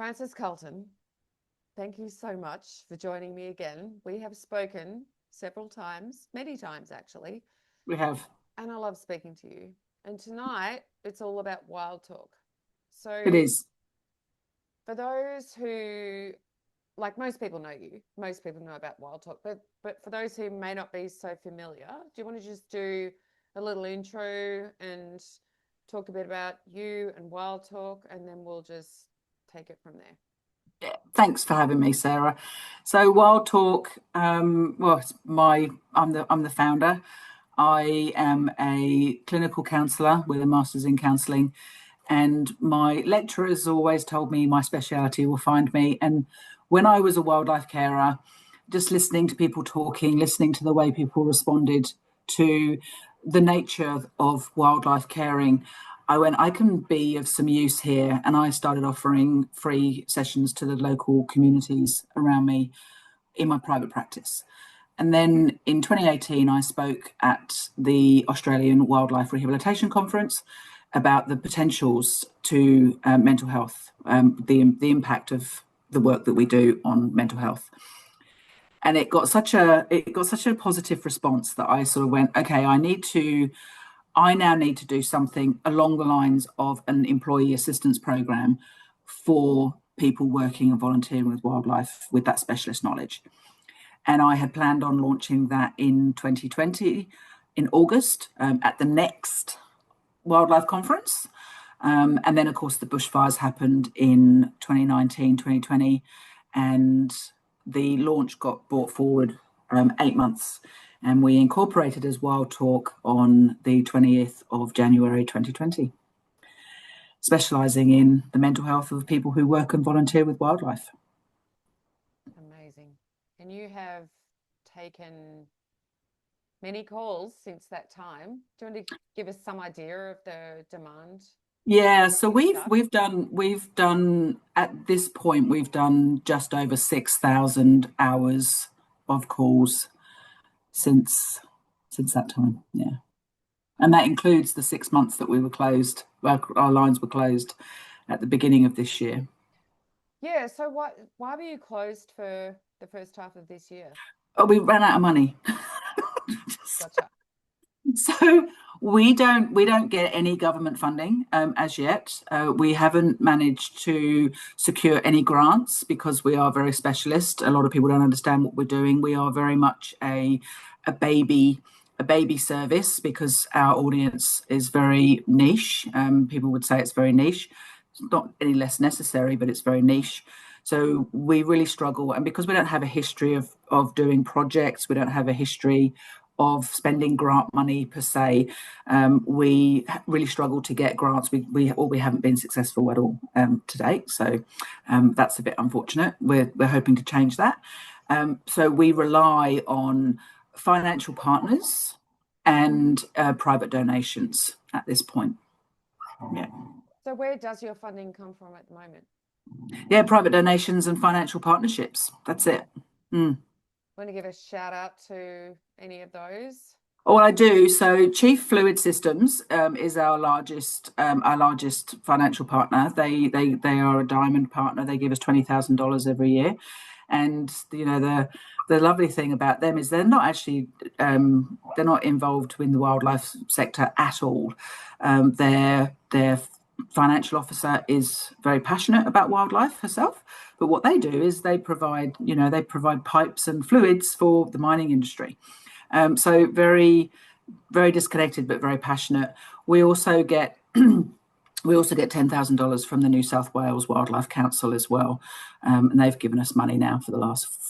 Frances Carleton, thank you so much for joining me again. We have spoken several times, many times actually. We have. And I love speaking to you. And tonight it's all about wild talk. It So is. for those who, like, most people know you, most people know about wild talk, but for those who may not be so familiar, do you want to just do a little intro and talk a bit about you and wild talk, and then we'll just take it from there? Yeah, thanks for having me, Sarah. So WildTalk, I'm the founder. I am a clinical counsellor with a master's in counselling, and my lecturers always told me my speciality will find me. And when I was a wildlife carer, just listening to people talking, listening to the way people responded to the nature of wildlife caring, I went, I can be of some use here. And I started offering free sessions to the local communities around me in my private practice. And then in 2018, I spoke at the Australian Wildlife Rehabilitation Conference about the potentials to mental health, the impact of the work that we do on mental health. And it got such a positive response that I sort of went, okay, I now need to do something along the lines of an employee assistance program for people working and volunteering with wildlife with that specialist knowledge. And I had planned on launching that in 2020 in August at the next wildlife conference. And then, of course, the bushfires happened in 2019, 2020, and the launch got brought forward 8 months. And we incorporated as Wild Talk on the 20th of January 2020, specialising in the mental health of people who work and volunteer with wildlife. Amazing. And you have taken many calls since that time. Do you want to give us some idea of the demand? Yeah, so we've done at this point we've done just over 6,000 hours of calls since that time. Yeah, and that includes the 6 months that we were closed. Well, our lines were closed at the beginning of this year. Yeah. So why were you closed for the first half of this year? Oh, we ran out of money. Gotcha. So we don't get any government funding as yet. We haven't managed to secure any grants because we are very specialist. A lot of people don't understand what we're doing. We are very much a baby service because our audience is very niche. People would say it's very niche. It's not any less necessary, but it's very niche. So we really struggle, and because we don't have a history of doing projects, we don't have a history of spending grant money per se. We really struggle to get grants. We haven't been successful at all to date. So that's a bit unfortunate. We're hoping to change that. So we rely on financial partners and private donations at this point. Yeah. So where does your funding come from at the moment? Yeah, private donations and financial partnerships. That's it. Want to give a shout out to any of those? Oh, I do. So Chief Fluid Systems is our largest financial partner. They are a diamond partner. They give us $20,000 every year, and the lovely thing about them is they're not actually they're not involved in the wildlife sector at all. Their financial officer is very passionate about wildlife herself, but what they do is they provide pipes and fluids for the mining industry. So very, very disconnected, but very passionate. We also get $10,000 from the New South Wales Wildlife Council as well, and they've given us money now for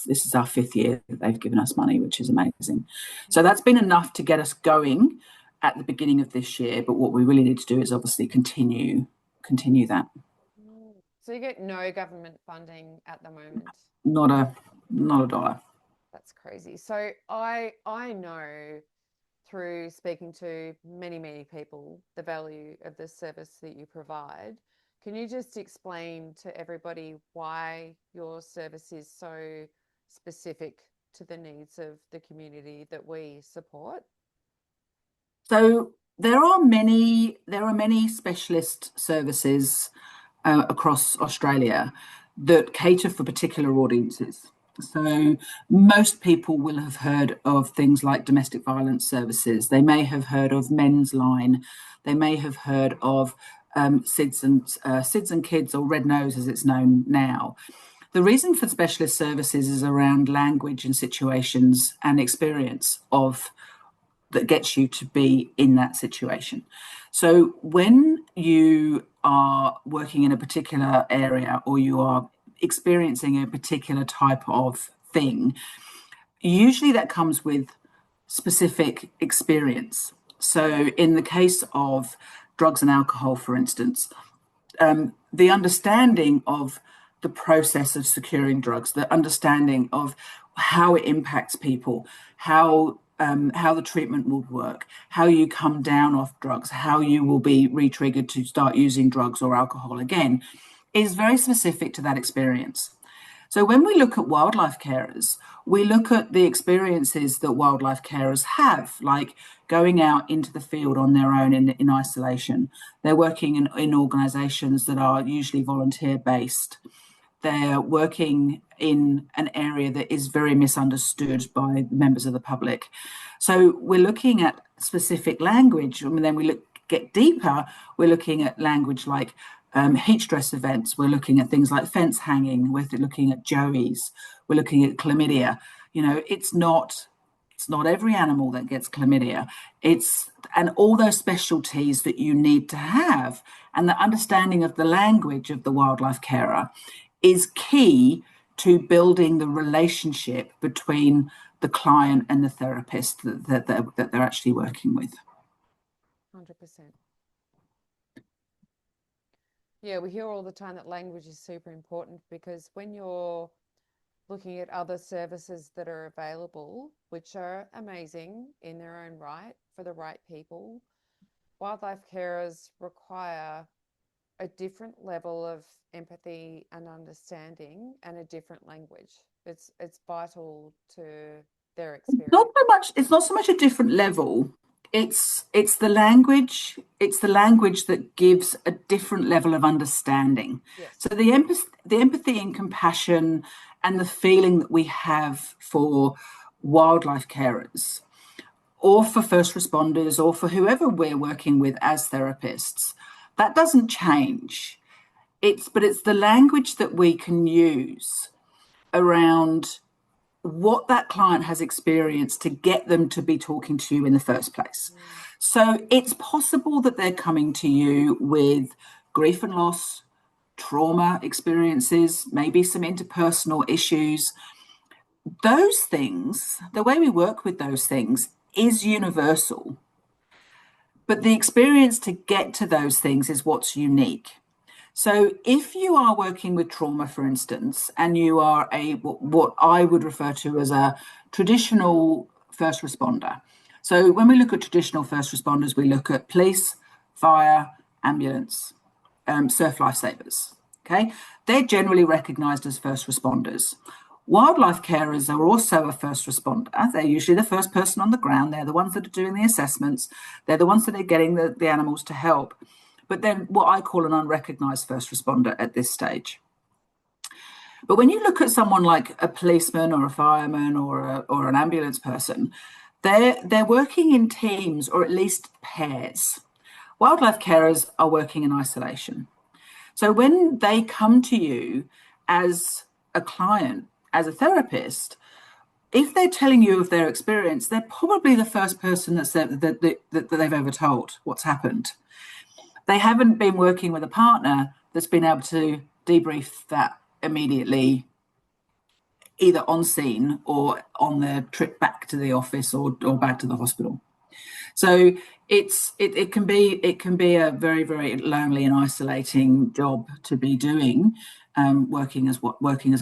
this is our 5th year that they've given us money, which is amazing. So that's been enough to get us going at the beginning of this year. But what we really need to do is obviously continue that. So you get no government funding at the moment? Not a dollar. That's crazy. So I know through speaking to many people the value of the service that you provide. Can you just explain to everybody why your service is so specific to the needs of the community that we support? So there are many specialist services across Australia. that cater for particular audiences. So most people will have heard of things like domestic violence services. They may have heard of Men's Line. They may have heard of SIDS and Kids, or Red Nose as it's known now. The reason for specialist services is around language and situations and experience of that gets you to be in that situation. So when you are working in a particular area or you are experiencing a particular type of thing, usually that comes with specific experience. So in the case of drugs and alcohol, for instance, the understanding of the process of securing drugs, the understanding of how it impacts people, how the treatment will work, how you come down off drugs, how you will be re-triggered to start using drugs or alcohol again, is very specific to that experience. So when we look at wildlife carers, we look at the experiences that wildlife carers have, like going out into the field on their own in isolation. They're working in organisations that are usually volunteer-based. They're working in an area that is very misunderstood by members of the public. So we're looking at specific language, and then get deeper, we're looking at language like heat stress events. We're looking at things like fence hanging. We're looking at joeys. We're looking at chlamydia. It's not every animal that gets chlamydia. And all those specialties that you need to have, and the understanding of the language of the wildlife carer is key to building the relationship between the client and the therapist that they're actually working with. 100%. Yeah, we hear all the time that language is super important, because when you're looking at other services that are available, which are amazing in their own right for the right people, wildlife carers require a different level of empathy and understanding and a different language. It's vital to their experience. It's not so much a different level. It's the language. It's the language that gives a different level of understanding. Yes. So the empathy and compassion and the feeling that we have for wildlife carers, or for first responders, or for whoever we're working with as therapists, that doesn't change. But it's the language that we can use around what that client has experienced to get them to be talking to you in the first place. So it's possible that they're coming to you with grief and loss, trauma experiences, maybe some interpersonal issues. Those things, the way we work with those things is universal. But the experience to get to those things is what's unique. So if you are working with trauma, for instance, and you are what I would refer to as a traditional first responder. So when we look at traditional first responders, we look at police, fire, ambulance, surf lifesavers. Okay, they're generally recognised as first responders. Wildlife carers are also a first responder. They're usually the first person on the ground. They're the ones that are doing the assessments. They're the ones that are getting the animals to help. But then what I call an unrecognised first responder at this stage. But when you look at someone like a policeman or a fireman or an ambulance person, they're working in teams, or at least pairs. Wildlife carers are working in isolation. So when they come to you as a client, as a therapist, if they're telling you of their experience, they're probably the first person that they've ever told what's happened. They haven't been working with a partner that's been able to debrief that immediately, either on scene or on their trip back to the office or back to the hospital. So it can be a very, very lonely and isolating job to be doing, working as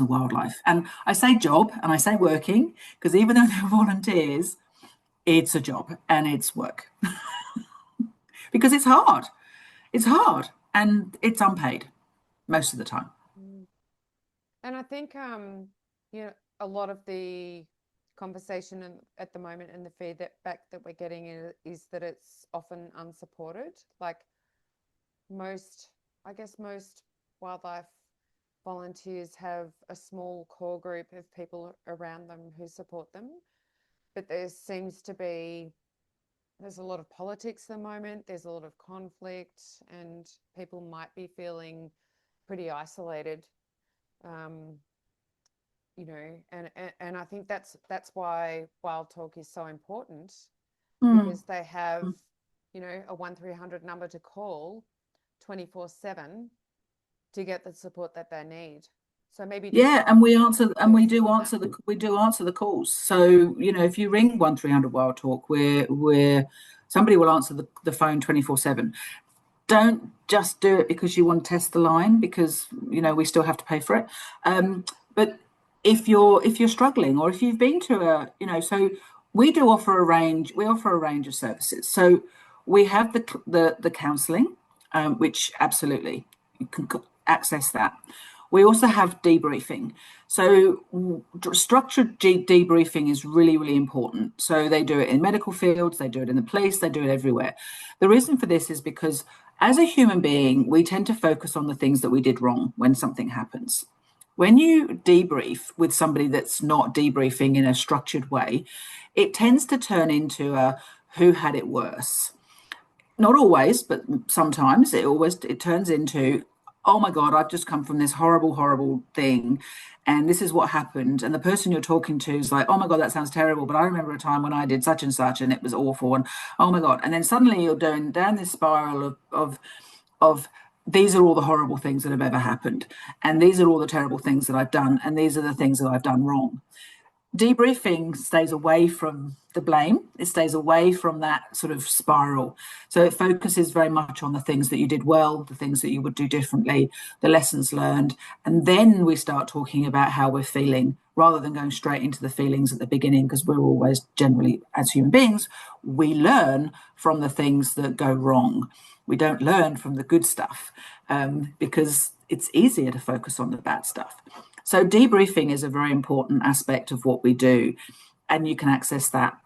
a wildlife. And I say job and I say working because even though they're volunteers, it's a job and it's work because it's hard. It's hard and it's unpaid most of the time. And I think a lot of the conversation at the moment and the feedback that we're getting is that it's often unsupported. Like most wildlife volunteers have a small core group of people around them who support them. But there's a lot of politics at the moment, there's a lot of conflict, and people might be feeling pretty isolated. Um, and I think that's why Wild Talk is so important, Mm. because they have, a 1-300 number to call 24/7 to get the support that they need. So maybe just Yeah, and we answer, and talk we through do on that. answer the calls. So, if you ring 1-300 Wild Talk, we're somebody will answer the phone 24/7. Don't just do it because you want to test the line, because we still have to pay for it. But if you're struggling, or if you've been to so we offer a range of services. So we have the counselling, which absolutely you can access that. We also have debriefing. So structured debriefing is really, really important. So they do it in medical fields, they do it in the police, they do it everywhere. The reason for this is because as a human being, we tend to focus on the things that we did wrong when something happens. When you debrief with somebody that's not debriefing in a structured way, it tends to turn into a who had it worse. Not always, but sometimes it turns into, oh my God, I've just come from this horrible, horrible thing, and this is what happened. And the person you're talking to is like, oh my God, that sounds terrible, but I remember a time when I did such and such and it was awful, and oh my God. And then suddenly you're going down this spiral of these are all the horrible things that have ever happened, and these are all the terrible things that I've done, and these are the things that I've done wrong. Debriefing stays away from the blame. It stays away from that sort of spiral. So it focuses very much on the things that you did well, the things that you would do differently, the lessons learned. And then we start talking about how we're feeling, rather than going straight into the feelings at the beginning, because we're always generally, as human beings, we learn from the things that go wrong. We don't learn from the good stuff, because it's easier to focus on the bad stuff. So debriefing is a very important aspect of what we do, and you can access that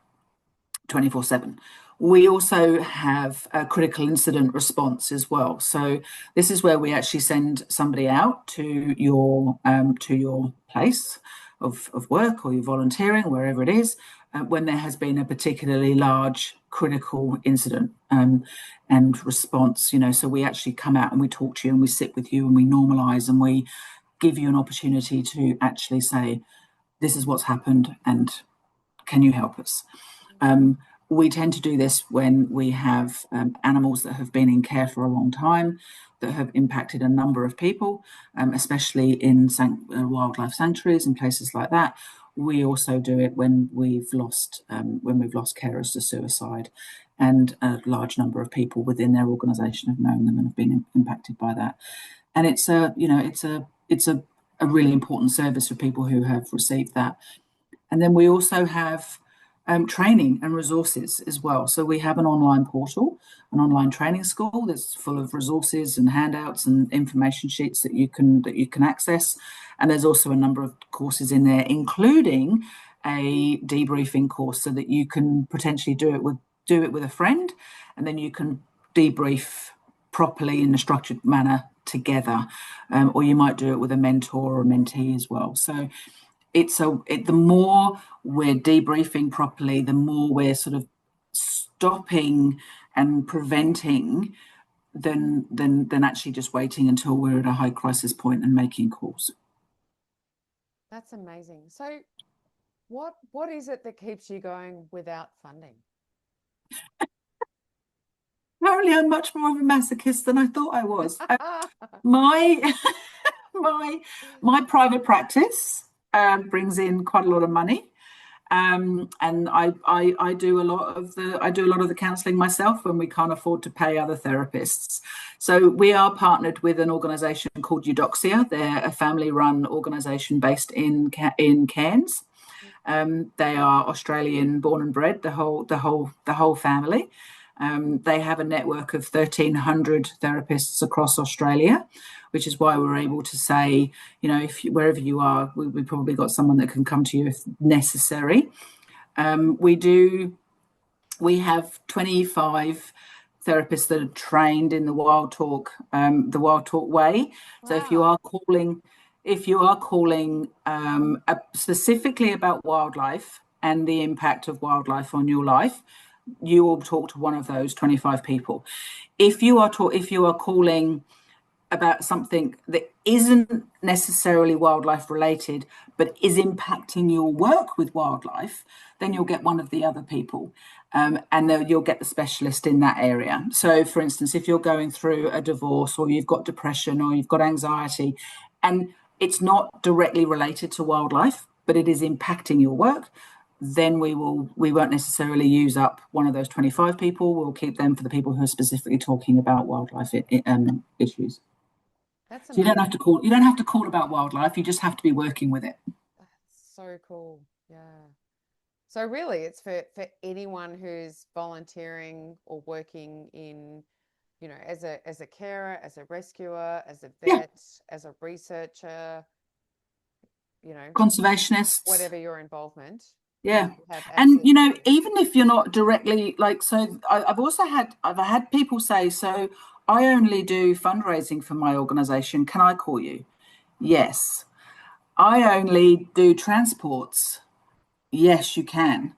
24/7. We also have a critical incident response as well. So this is where we actually send somebody out to your place of work, or your volunteering, wherever it is, when there has been a particularly large critical incident, and response. So we actually come out and we talk to you, and we sit with you, and we normalise, and we give you an opportunity to actually say, this is what's happened, and can you help us? We tend to do this when we have animals that have been in care for a long time, that have impacted a number of people, especially in wildlife sanctuaries and places like that. We also do it when we've lost carers to suicide, and a large number of people within their organisation have known them and have been impacted by that. And it's a really important service for people who have received that. And then we also have training and resources as well. So we have an online portal, an online training school that's full of resources and handouts and information sheets that you can access. And there's also a number of courses in there, including a debriefing course, so that you can potentially do it with a friend, and then you can debrief properly in a structured manner together, or you might do it with a mentor or a mentee as well. So the more we're debriefing properly, the more we're sort of stopping and preventing than actually just waiting until we're at a high crisis point and making calls. That's amazing. So what is it that keeps you going without funding? Apparently, I'm much more of a masochist than I thought I was. My my private practice brings in quite a lot of money. And I do a lot of the counselling myself when we can't afford to pay other therapists. So we are partnered with an organisation called Eudoxia. They're a family-run organisation based in Cairns. They are Australian born and bred, the whole family. They have a network of 1,300 therapists across Australia, which is why we're able to say, wherever you are, we probably got someone that can come to you if necessary. We have 25 therapists that are trained in the WildTalk way. Wow. So if you are calling if you are calling specifically about wildlife and the impact of wildlife on your life, you will talk to one of those 25 people. If you are calling about something that isn't necessarily wildlife related, but is impacting your work with wildlife, then you'll get one of the other people. And then you'll get the specialist in that area. So, for instance, if you're going through a divorce, or you've got depression, or you've got anxiety, and it's not directly related to wildlife, but it is impacting your work, then we won't necessarily use up one of those 25 people. We'll keep them for the people who are specifically talking about wildlife issues. That's So you don't have amazing. to call. You don't have to call about wildlife. You just have to be working with it. That's so cool. Yeah. So really, it's for anyone who's volunteering or working in, as a carer, as a rescuer, as a Yeah, vet, as a researcher, you know, conservationists. whatever your involvement, you Yeah, have and access to. even if you're not directly like, so I've had people say, so I only do fundraising for my organisation. Can I call you? Yes. I only do transports. Yes, you can.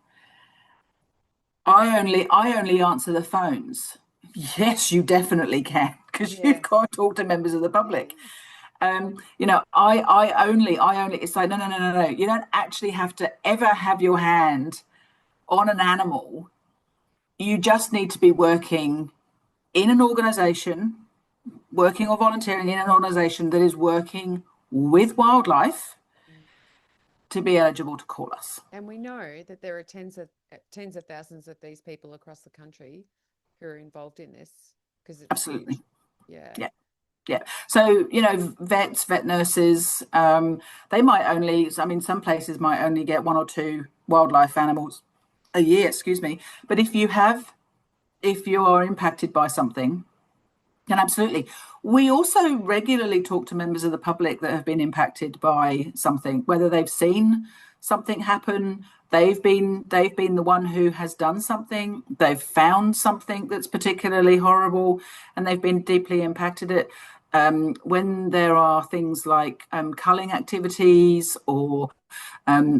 I only answer the phones. Yes, you definitely can, because you've Yes. got to talk to members of the public. I only, it's like, no, no, no, no, no. You don't actually have to ever have your hand on an animal. You just need to be working in an organization, working or volunteering in an organization that is working with wildlife Mm. to be eligible to call us. And we know that there are tens of thousands of these people across the country who are involved in this because it's Absolutely. huge. Yeah. Yeah. Yeah. So, vets, vet nurses, they might only, I mean, some places might only get one or two wildlife animals a year, excuse me. But if you are impacted by something, then absolutely. We also regularly talk to members of the public that have been impacted by something, whether they've seen something happen, they've been the one who has done something, they've found something that's particularly horrible, and they've been deeply impacted it. When there are things like culling activities, or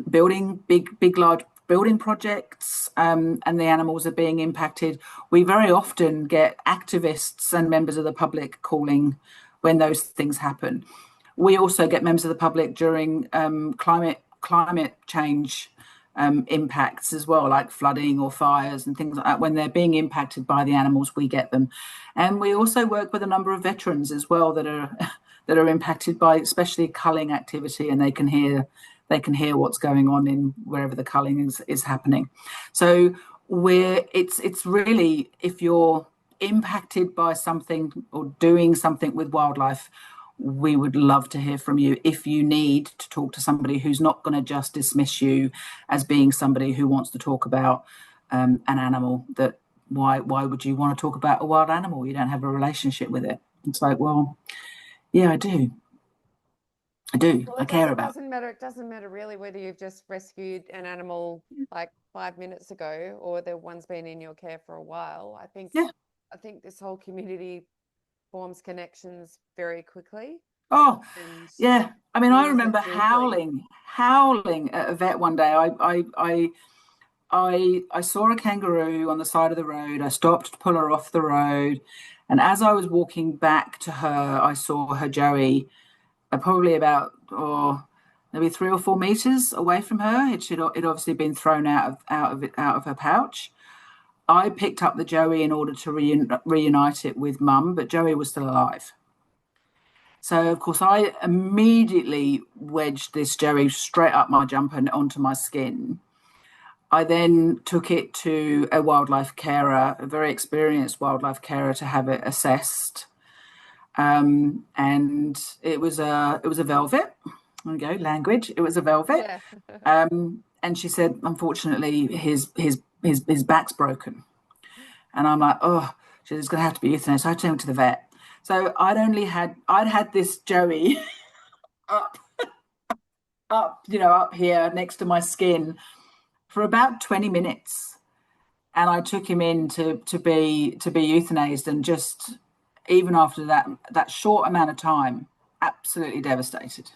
building big, large building projects, and the animals are being impacted, we very often get activists and members of the public calling when those things happen. We also get members of the public during climate change impacts as well, like flooding or fires and things like that. When they're being impacted by the animals, we get them. And we also work with a number of veterans as well that are that are impacted by especially culling activity, and they can hear what's going on in wherever the culling is happening. So it's really, if you're impacted by something or doing something with wildlife, we would love to hear from you. If you need to talk to somebody who's not going to just dismiss you as being somebody who wants to talk about an animal, that why would you want to talk about a wild animal? You don't have a relationship with it. It's like, well, yeah, I do. Well, I care about doesn't matter. It doesn't matter really whether you've just rescued an animal like 5 minutes ago or the one's been in your care for a while. it. Yeah. I think this whole community forms connections very quickly Oh, and yeah. I mean, I use it remember deeply. howling at a vet one day. I saw a kangaroo on the side of the road. I stopped to pull her off the road, and as I was walking back to her, I saw her Joey, probably about, maybe 3 or 4 meters away from her. It obviously been thrown out of her pouch. I picked up the Joey in order to reunite it with Mum, but Joey was still alive. So, of course, I immediately wedged this Joey straight up my jumper and onto my skin. I then took it to a wildlife carer, a very experienced wildlife carer, to have it assessed. And it was a velvet. There we go, language. It was a velvet. Yeah. And she said, unfortunately, his back's broken. And I'm like, oh, she's going to have to be euthanized. So I took him to the vet. So I'd had this Joey up up here next to my skin for about 20 minutes, and I took him in to be euthanized, and just even after that short amount of time, absolutely devastated.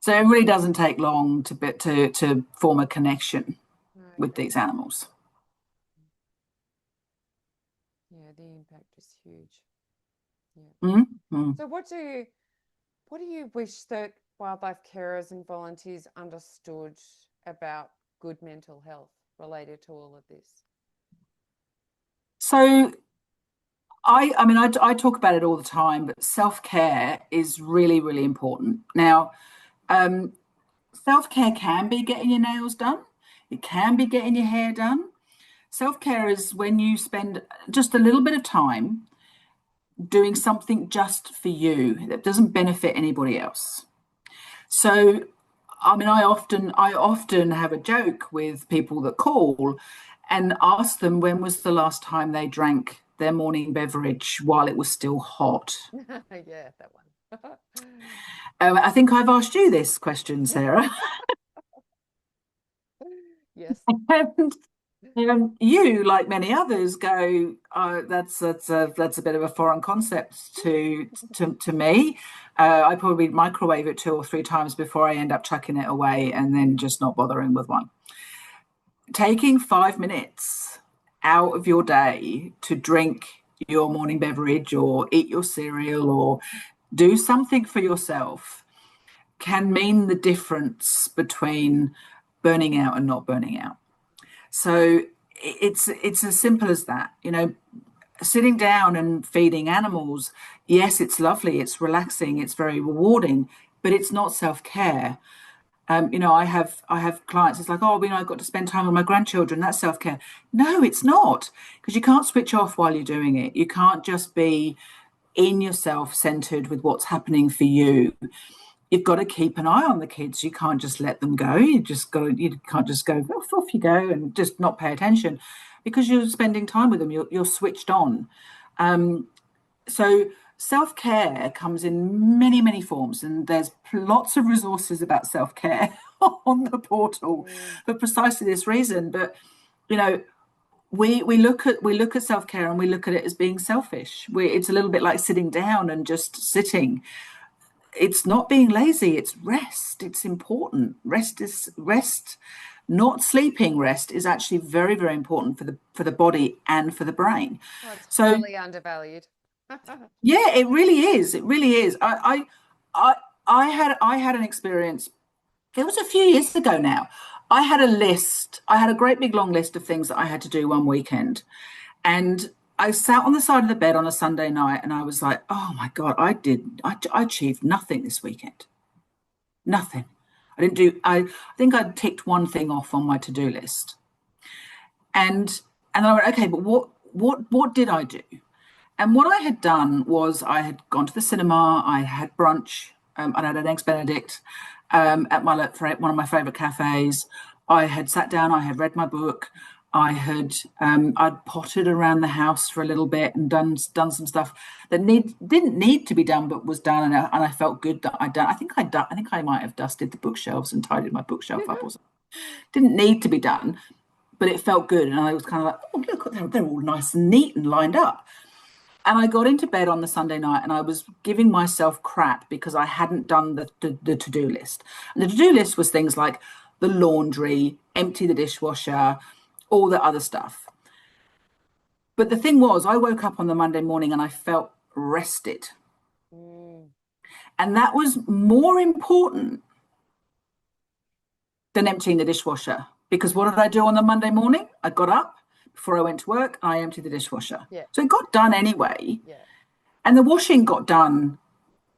So it really doesn't take long to form a connection with Okay. these animals. Yeah, the impact is huge. Yeah. Mm-hmm. So what do you wish that wildlife carers and volunteers understood about good mental health related to all of this? So I talk about it all the time, but self-care is really, really important. Now, um, self-care can be getting your nails done. It can be getting your hair done. Self-care is when you spend just a little bit of time doing something just for you that doesn't benefit anybody else. So, I often have a joke with people that call and ask them when was the last time they drank their morning beverage while it was still hot. Yeah, that one. I think I've asked you this question, Sarah. Yes. And you, like many others, go, that's a bit of a foreign concept to me. I probably microwave it 2 or 3 times before I end up chucking it away and then just not bothering with one. Taking 5 minutes out of your day to drink your morning beverage or eat your cereal or do something for yourself can mean the difference between burning out and not burning out. So it's as simple as that. Sitting down and feeding animals, yes, it's lovely, it's relaxing, it's very rewarding, but it's not self-care. I have clients. It's like, oh, I've got to spend time with my grandchildren. That's self-care. No, it's not, because you can't switch off while you're doing it. You can't just be in yourself, centered with what's happening for you. You've got to keep an eye on the kids. You can't just let them go. You can't just go off you go and just not pay attention, because you're spending time with them. You're switched on. So self-care comes in many, many forms, and there's lots of resources about self-care on the portal Mm, for precisely this reason. But you know, we look at self-care and we look at it as being selfish. It's a little bit like sitting down and just sitting. It's not being lazy, it's rest. It's important. Rest, not sleeping rest is actually very, very important for the body and for the brain. well, it's So highly undervalued. yeah, it really is. It really is. I had an experience. It was a few years ago now. I had a list. I had a great big long list of things that I had to do one weekend, and I sat on the side of the bed on a Sunday night, and I was like, "Oh my God, I achieved nothing this weekend. Nothing. I didn't do. I think I ticked one thing off on my to-do list, and then I went, okay, but what did I do? And what I had done was I had gone to the cinema, I had brunch, I had an eggs Benedict at one of my favourite cafes. I had sat down, I had read my book, I'd potted around the house for a little bit and done some stuff that didn't need to be done but was done, and I felt good that I'd done. I think I might have dusted the bookshelves and tidied my bookshelf up or something. Didn't need to be done, but it felt good, and I was kind of like, oh look, they're all nice and neat and lined up. And I got into bed on the Sunday night and I was giving myself crap because I hadn't done the to-do list. And the to-do list was things like the laundry, empty the dishwasher, all the other stuff. But the thing was, I woke up on the Monday morning and I felt rested. Mm, And that was more important than emptying the dishwasher. Because what did I do on the Monday morning? I got up before I went to work, I emptied the dishwasher. yeah, So it got done anyway. yeah, And the washing got done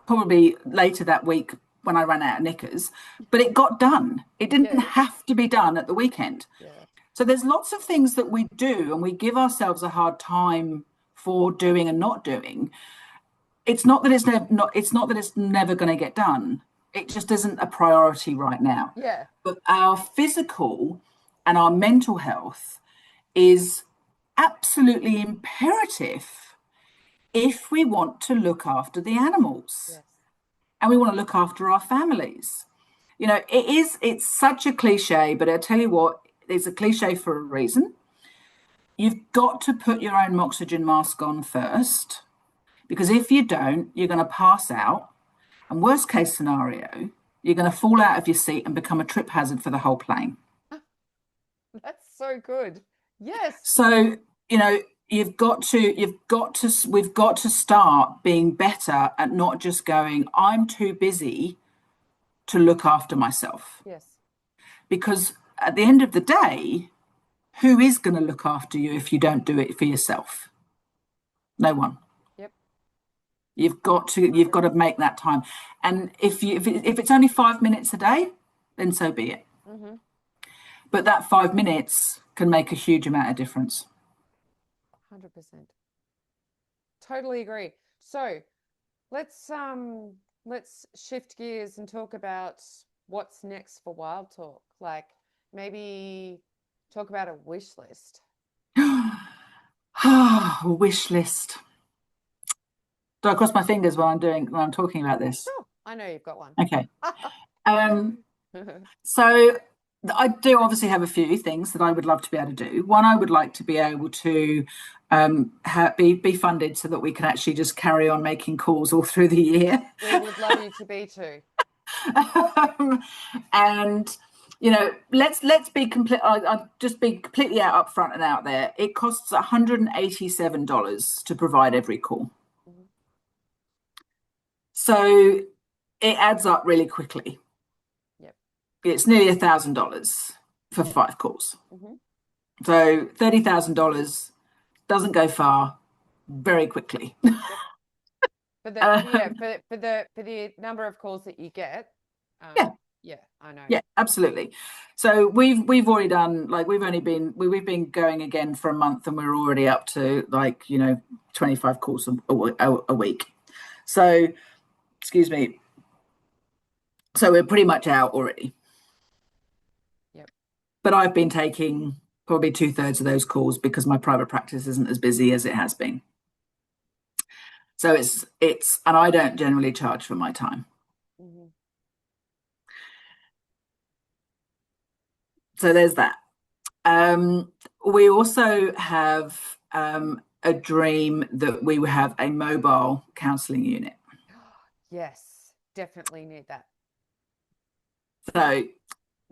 probably later that week when I ran out of knickers, but it got done. It didn't yes, have to be done at the weekend. yeah, So there's lots of things that we do and we give ourselves a hard time for doing and not doing. It's not that it's never going to get done. It just isn't a priority right now. yeah, But our physical and our mental health is absolutely imperative if we want to look after the animals yes, and we want to look after our families. It's such a cliche, but I tell you what, it's a cliche for a reason. You've got to put your own oxygen mask on first, because if you don't, you're going to pass out. And worst case scenario, you're going to fall out of your seat and become a trip hazard for the whole plane. That's so good. Yes. So, you know, we've got to start being better at not just going, I'm too busy to look after myself. Yes. Because at the end of the day, who is going to look after you if you don't do it for yourself? No one. Yep. You've got to make that time. And if it's only 5 minutes a day, then so be it. Mm-hmm. But that 5 minutes can make a huge amount of difference. 100%. Totally agree. So let's shift gears and talk about what's next for Wild Talk. Like maybe talk about a wish list. Wish list. Do I cross my fingers when I'm talking about this? Sure. I know you've got one. Okay. So I do obviously have a few things that I would love to be able to do. One, I would like to be able to be funded so that we can actually just carry on making calls all through the year. We would love you to be too. And you know, let's be complete. I'll just be completely up front and out there. It costs $187 to provide every call. Mm-hmm. So it adds up really quickly. Yep. It's nearly $1,000 for 5 calls. Mm-hmm. So $30,000 doesn't go far very quickly. Yep. For the number of calls that you get. Yeah, I know. Yeah, absolutely. So we've already done, like, we've been going again for a month, and we're already up to, like, 25 calls a week. So, excuse me. So we're pretty much out already. Yep. But I've been taking probably 2/3 of those calls because my private practice isn't as busy as it has been. So and I don't generally charge for my time. Mm-hmm. So there's that. We also have a dream that we would have a mobile counselling unit. Yes, definitely need that. So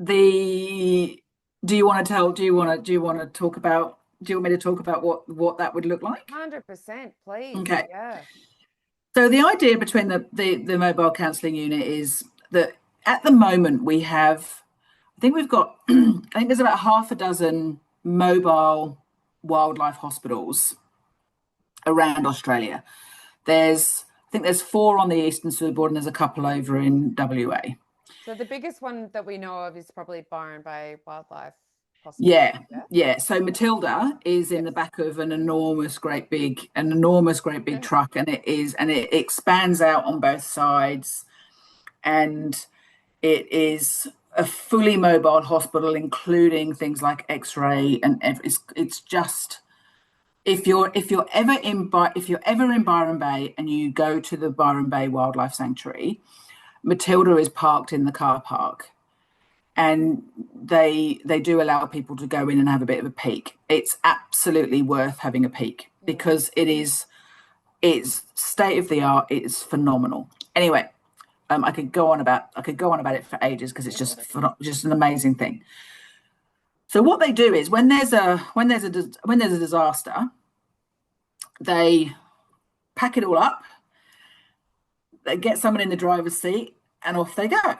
do you want to talk about, do you want me to talk about what that would look like? 100%, please. Okay. Yeah. So the idea between the mobile counselling unit is that at the moment we have, I think there's about half a dozen mobile wildlife hospitals around Australia. I think there's 4 on the eastern seaboard, and there's a couple over in WA. So the biggest one that we know of is probably Byron Bay Wildlife Hospital. Yeah. So Matilda is in the back of an enormous, great big truck, and it expands out on both sides, and it is a fully mobile hospital, including things like X-ray, and it's just, if you're ever in Byron Bay and you go to the Byron Bay Wildlife Sanctuary, Matilda is parked in the car park, and they do allow people to go in and have a bit of a peek. It's absolutely worth having a peek because it's state of the art. It's phenomenal. Anyway, I could go on about it for ages because it's just an amazing thing. So what they do is when there's a disaster, they pack it all up, they get someone in the driver's seat, and off they go.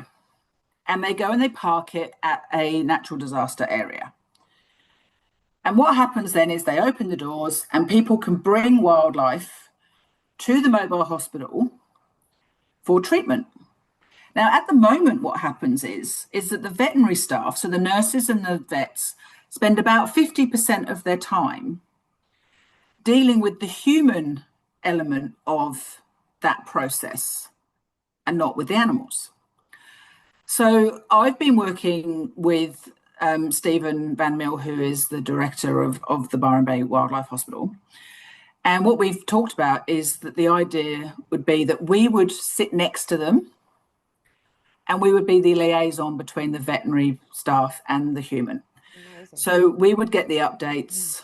And they go and they park it at a natural disaster area. And what happens then is they open the doors and people can bring wildlife to the mobile hospital for treatment. Now, at the moment, what happens is that the veterinary staff, so the nurses and the vets, spend about 50% of their time dealing with the human element of that process and not with the animals. So I've been working with Stephen Van Mill, who is the director of the Byron Bay Wildlife Hospital. And what we've talked about is that the idea would be that we would sit next to them and we would be the liaison between the veterinary staff and the human. Amazing. So we would get the updates.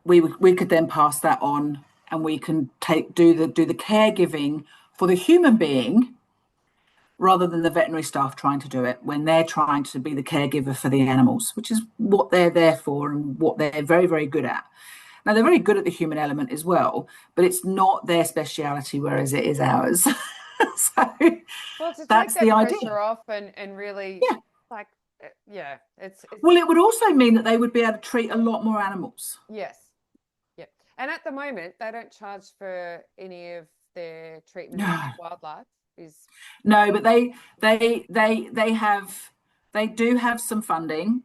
We could then pass that on, and we can do the caregiving for the human being rather than the veterinary staff trying to do it when they're trying to be the caregiver for the animals, which is what they're there for and what they're very, very good at. Now, they're very good at the human element as well, but it's not their speciality, whereas it is ours. So Well, to take that's the that idea. pressure off and really Yeah. like, yeah, it's Well, it would also mean that they would be able to treat a lot more animals. yes, yeah. And at the moment, they don't charge for any of their treatment of No, wildlife. Is no, but they do have some funding,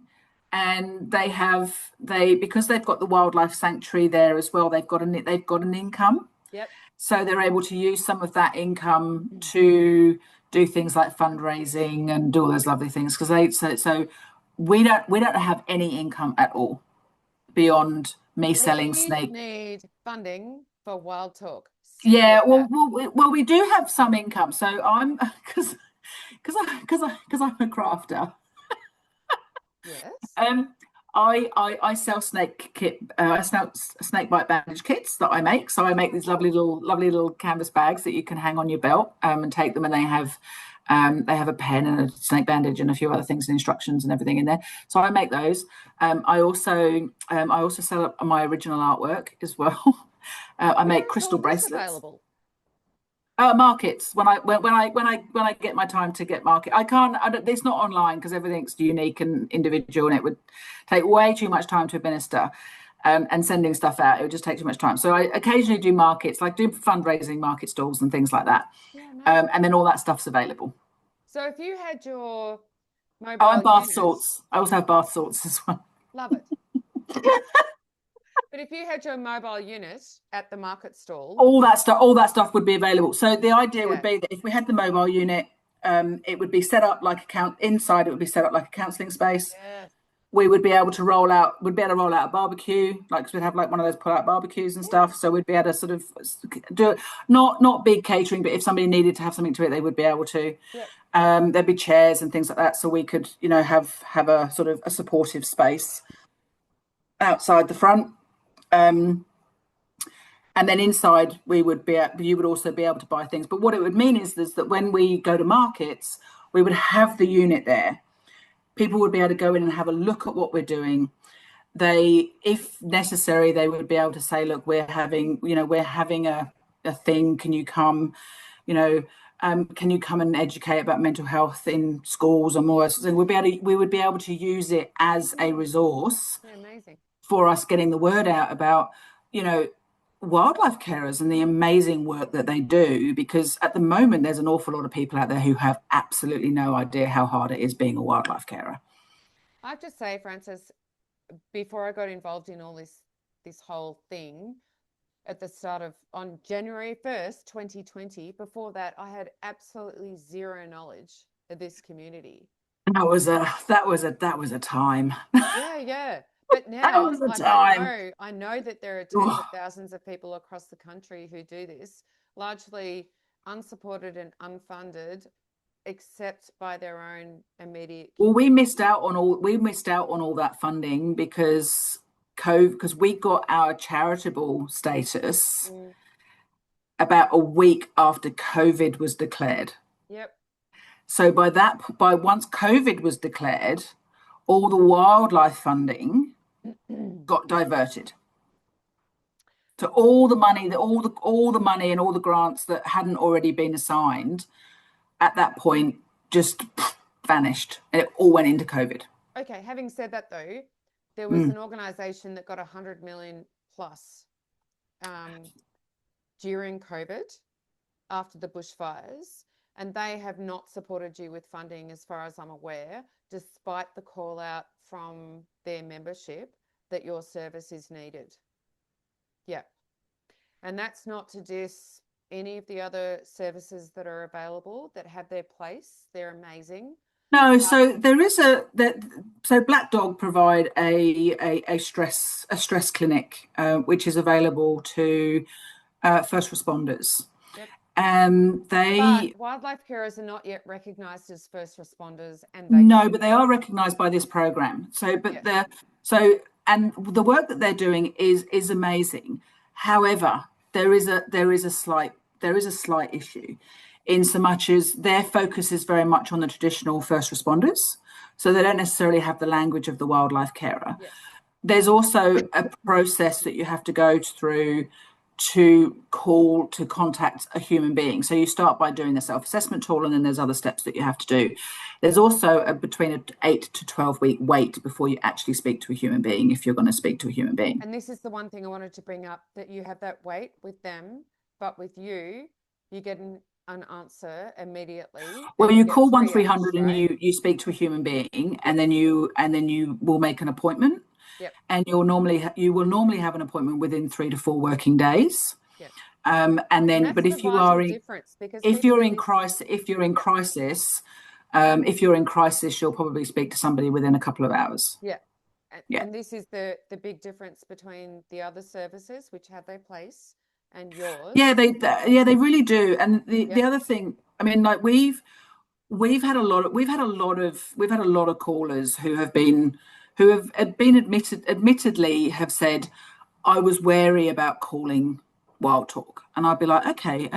and they because they've got the wildlife sanctuary there as well. They've got an income. yep. So they're able to use some of that income to do things like fundraising and do all those lovely things because we don't have any income at all beyond me But selling you snake. need funding for Wild Talk. Simple Yeah, as that. well, we do have some income. So I'm because I'm a crafter. Yes. Um, I sell I sell snake bite bandage kits that I make. So I make these lovely little canvas bags that you can hang on your belt and take them, and they have a pen and a snake bandage and a few other things and instructions and everything in there. So I make those. I also sell my original artwork as well. I make Where is crystal all this bracelets. available? Markets when I get my time to get market. I can't. It's not online because everything's unique and individual, and it would take way too much time to administer. And sending stuff out, it would just take too much time. So I occasionally do markets, like do fundraising market stalls and things like that. Yeah, amazing. And then all that stuff's available. So if you had your Oh, and mobile bath unit, salts. I also have bath salts as well. love it. But if you had your mobile unit at the market stall, All that stuff would be available. So the idea would yeah, be that if we had the mobile unit, it would be set up like a count inside. It would be set up like a counselling space. yeah, We would be able to roll out. We'd be able to roll out a barbecue, like 'cause we'd have like one of those pull-out barbecues and yeah, stuff. So we'd be able to sort of do it, not big catering, but if somebody needed to have something to eat, they would be able to. yeah. There'd be chairs and things like that, so we could, have a sort of a supportive space outside the front. And then inside you would also be able to buy things. But what it would mean is that when we go to markets, we would have the unit there. People would be able to go in and have a look at what we're doing. If necessary, they would be able to say, look, we're having a thing. Can you come? Can you come and educate about mental health in schools or more? So we would be able to use it as a resource Yeah, amazing. for us getting the word out about, you know, wildlife carers and the amazing work that they do, because at the moment there's an awful lot of people out there who have absolutely no idea how hard it is being a wildlife carer. I have to say, Frances, before I got involved in all this whole thing at the start of on January 1st, 2020, before that, I had absolutely zero knowledge of this community. That was a time. Yeah, yeah. But That now, was a like time. I know that there are tens of Oh, thousands of people across the country who do this, largely unsupported and unfunded, except by their own immediate well, community. we missed out on all that funding because we got our charitable status Mm, about a week after COVID was declared. yep. So by once COVID was declared, all the wildlife funding got diverted. So all the money and all the grants that hadn't already been assigned at that point just vanished, and it all went into COVID. Okay, having said that though, there was Mm. an organization that got 100 million plus um, during COVID after the bushfires, and they have not supported you with funding, as far as I'm aware, despite the call out from their membership that your service is needed. Yeah. And that's not to diss any of the other services that are available that have their place. They're amazing. No, But so there is so Black Dog provide a stress clinic which is available to first responders. yep. But They wildlife carers are not yet recognised as first responders, and they No, should but they be. are recognised by this program. Yeah. And the work that they're doing is amazing. However, there is a slight issue in so much as their focus is very much on the traditional first responders. So they don't necessarily have the language of the wildlife carer. Yes. There's also a process that you have to go through to contact a human being. So you start by doing the self-assessment tool, and then there's other steps that you have to do. There's also between an 8 to 12 week wait before you actually speak to a human being, if you're going to speak to a human being. And this is the one thing I wanted to bring up, that you have that wait with them, but with you get an answer immediately. Well, you call triage, 1300 right? and you speak to a human being, and then you will make an appointment. Yep. And you will normally have an appointment within 3 to 4 working days. Yep. And then, And but if you are difference, because if you're in crisis, you'll probably speak to somebody within a couple of hours. Yeah. Yeah. And this is the big difference between the other services, which have their place, and yours. Yeah, they really do. And the other thing, I mean, like we've had a lot of callers who have been admittedly have said, I was wary about calling WildTalk, and I'd be like, okay,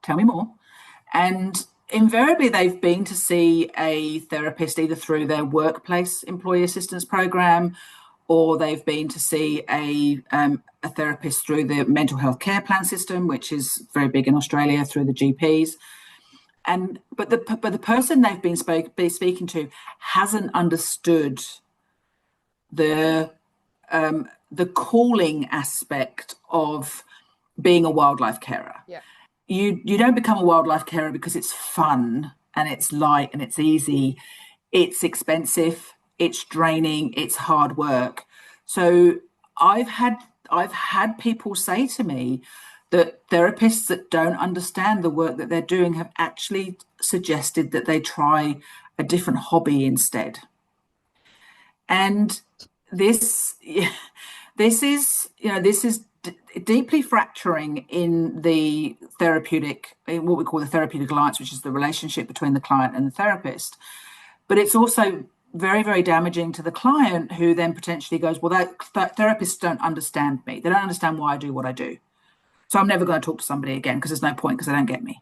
tell me more. And invariably they've been to see a therapist either through their workplace employee assistance program, or they've been to see a therapist through the mental health care plan system, which is very big in Australia, through the GPs. But the person they've been speaking to hasn't understood the calling aspect of being a wildlife carer. Yeah. You don't become a wildlife carer because it's fun and it's light and it's easy. It's expensive, it's draining, it's hard work. So I've had people say to me that therapists that don't understand the work that they're doing have actually suggested that they try a different hobby instead. And this is deeply fracturing in the therapeutic, in what we call the therapeutic alliance, which is the relationship between the client and the therapist. But it's also very, very damaging to the client, who then potentially goes, well, that therapists don't understand me. They don't understand why I do what I do. So I'm never going to talk to somebody again, because there's no point, because they don't get me.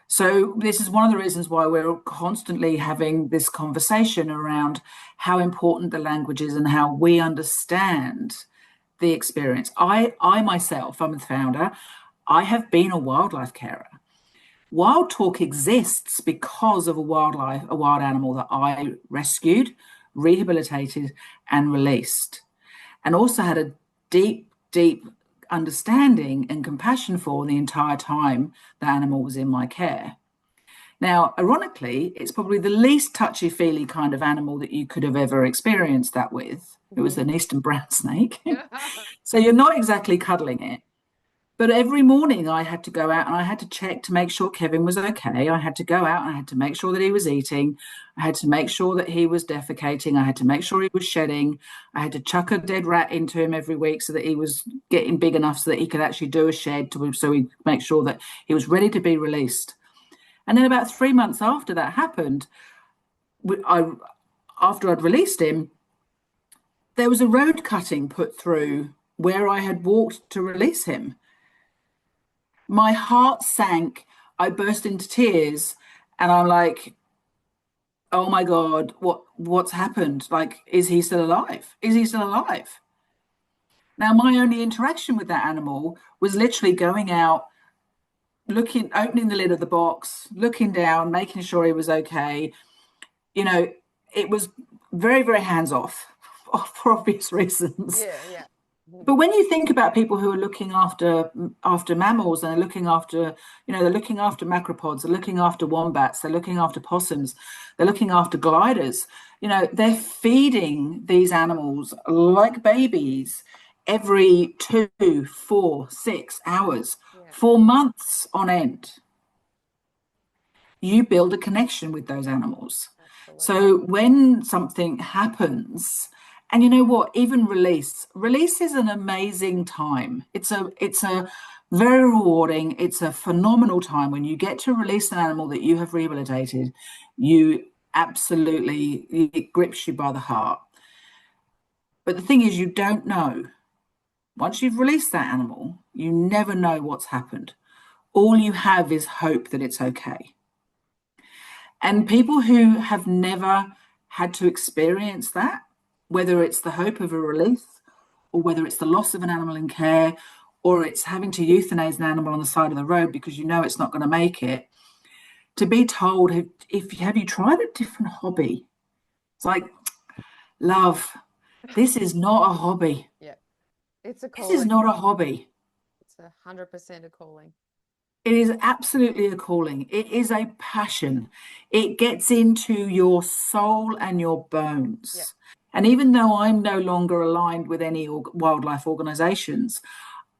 So this is one of the reasons why we're constantly having this conversation around how important the language is and how we understand the experience. I myself, I'm the founder, I have been a wildlife carer. WildTalk exists because of a wild animal that I rescued, rehabilitated, and released, and also had a deep understanding and compassion for the entire time the animal was in my care. Now, ironically, it's probably the least touchy-feely kind of animal that you could have ever experienced that with. It was an eastern brown snake. So you're not exactly cuddling it. But every morning I had to go out and I had to check to make sure Kevin was okay. I had to go out and I had to make sure that he was eating. I had to make sure that he was defecating. I had to make sure he was shedding. I had to chuck a dead rat into him every week so that he was getting big enough so that he could actually do a shed, so we make sure that he was ready to be released. And then about 3 months after that happened, after I'd released him, there was a road cutting put through where I had walked to release him. My heart sank. I burst into tears, and I'm like, oh my God, what's happened? Like, is he still alive? Is he still alive? Now, my only interaction with that animal was literally going out, opening the lid of the box, looking down, making sure he was okay. You know, it was very, very hands-off for obvious reasons. Yeah. But when you think about people who are looking after mammals, and they're looking after macropods, they're looking after wombats, they're looking after possums, they're looking after gliders, they're feeding these animals like babies every 2, 4, 6 hours for months on end. You build a connection with those animals. Absolutely. So when something happens, and you know what, even release is an amazing time. It's a very rewarding, it's a phenomenal time when you get to release an animal that you have rehabilitated. It grips you by the heart. But the thing is, you don't know. Once you've released that animal, you never know what's happened. all you have is hope that it's okay. And people who have never had to experience that, whether it's the hope of a release, or whether it's the loss of an animal in care, or it's having to euthanize an animal on the side of the road because you know it's not going to make it, to be told, if have you tried a different hobby? It's like, love, this is not a hobby. Yeah, it's a This is calling. not a hobby. It's 100% a calling. It is absolutely a calling. It is a passion. It gets into your soul and your Yeah. bones. And even though I'm no longer aligned with any wildlife organizations,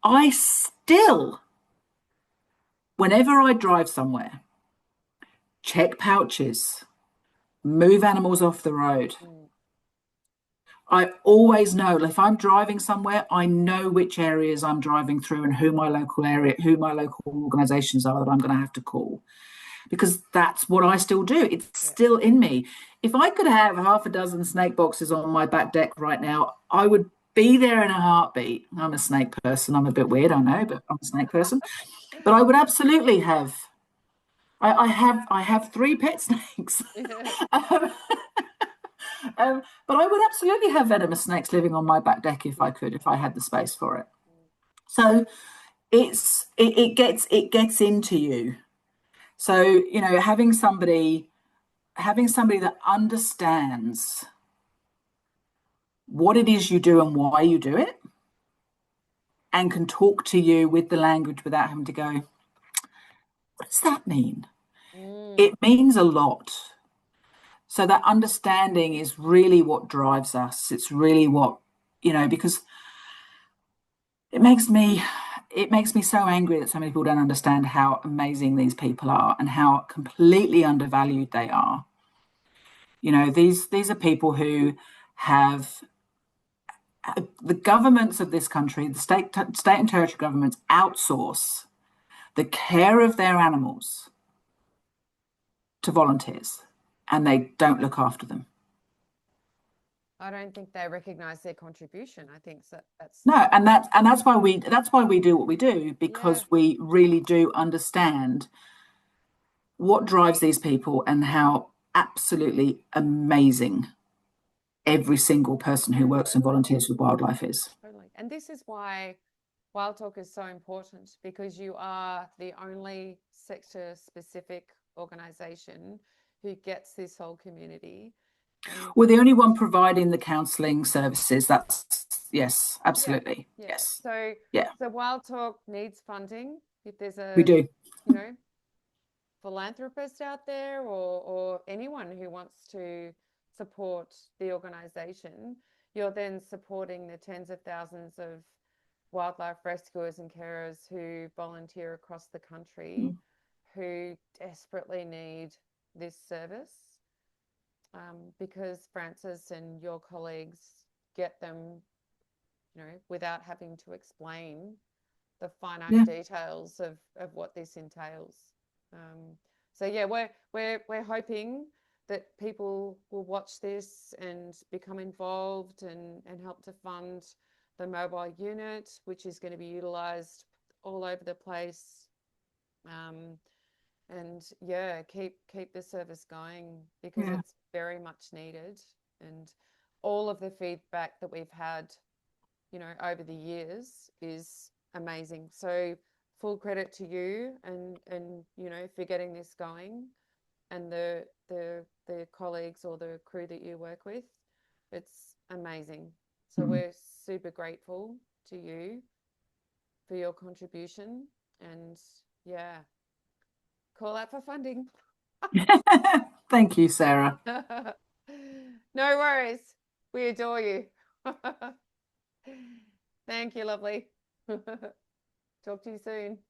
I still, whenever I drive somewhere, check pouches, move animals off the road. Mm. I always know if I'm driving somewhere, I know which areas I'm driving through and who my local organizations are that I'm going to have to call, because that's what I still do. It's Yeah. still in me. If I could have half a dozen snake boxes on my back deck right now, I would be there in a heartbeat. I'm a snake person. I'm a bit weird, I know, but I'm a snake person. But I would absolutely have. I have three pet snakes. Yeah. um, but I would absolutely have venomous snakes living on my back deck if I Yeah. could, if I had the space for it. Mm. So it gets into you. So having somebody that understands what it is you do and why you do it, and can talk to you with the language without having to go, what does that mean? Mm. It means a lot. So that understanding is really what drives us. It's really what, because it makes me so angry that so many people don't understand how amazing these people are and how completely undervalued they are. These are people who have the governments of this country, the state and territory governments, outsource the care of their animals to volunteers, and they don't look after them. I don't think they recognize their contribution. I think that's No, and that's why we do what we do, yeah. because we really do understand what drives these people and how absolutely amazing every single person who Yeah, works and volunteers with wildlife is. totally. And this is why Wild Talk is so important, because you are the only sector specific organization who gets this whole community. And We're the only one providing the counselling services. That's yes, yeah, absolutely. yeah. Yes. So Yeah, so Wild Talk needs funding. If there's we a, do. you know, philanthropist out there, or anyone who wants to support the organization, you're then supporting the tens of thousands of wildlife rescuers and carers who volunteer across the country, Mm. who desperately need this service, because Frances and your colleagues get them, without having to explain the finite Yeah. details of what this entails. So yeah, we're hoping that people will watch this and become involved, and help to fund the mobile unit, which is going to be utilized all over the place. And yeah, keep the service going, because Yeah. it's very much needed. And all of the feedback that we've had, over the years is amazing. So full credit to you, and for getting this going, and the colleagues or the crew that you work with. It's amazing. So Mm. we're super grateful to you for your contribution, and yeah, call out for funding. Thank you, Sarah. No worries. We adore you. Thank you, lovely. Talk to you soon.